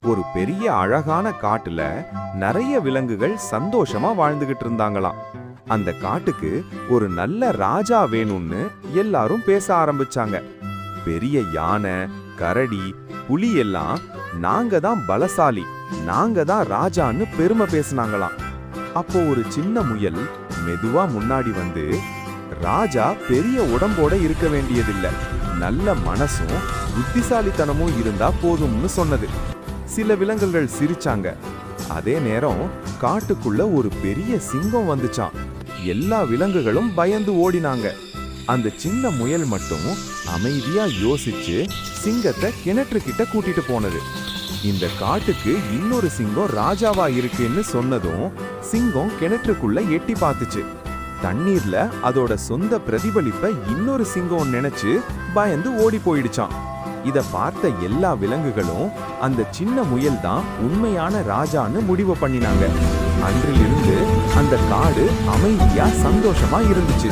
ஒரு பெரிய அழகான காட்டுல நிறைய விலங்குகள் சந்தோஷமா வாழ்ந்துகிட்டு இருந்தாங்களாம். அந்த காட்டுக்கு ஒரு நல்ல ராஜா வேணும்னு எல்லாரும் பேச ஆரம்பிச்சாங்க. பெரிய யானை, கரடி, புலி எல்லாம் நாங்க தான் பலசாலி, நாங்க தான் ராஜான்னு பெருமை பேசினாங்களாம். அப்போ ஒரு சின்ன முயல் மெதுவா முன்னாடி வந்து, ராஜா பெரிய உடம்போட இருக்க வேண்டியதில்லை, நல்ல மனசும் புத்திசாலித்தனமும் இருந்தா போதும்னு சொன்னது. சில விலங்குகள் சிரிச்சாங்க. அதே நேரம் காட்டுக்குள்ள ஒரு பெரிய சிங்கம் வந்துச்சான். எல்லா விலங்குகளும் பயந்து ஓடினாங்க. அந்த சின்ன முயல் மட்டும் அமைதியா யோசிச்சு சிங்கத்தை கிணற்றுக்கிட்ட கூட்டிட்டு போனது. இந்த காட்டுக்கு இன்னொரு சிங்கம் ராஜாவா இருக்குன்னு சொன்னதும் சிங்கம் கிணற்றுக்குள்ள எட்டி பார்த்துச்சு. தண்ணீர்ல அதோட சொந்த பிரதிபலிப்பை இன்னொரு சிங்கம் நினைச்சு பயந்து ஓடி போயிடுச்சான். இத பார்த்த எல்லா விலங்குகளும் அந்த சின்ன முயல் தான் உண்மையான ராஜான்னு முடிவு பண்ணினாங்க. அன்றிலிருந்து அந்த காடு அமைதியா சந்தோஷமா இருந்துச்சு.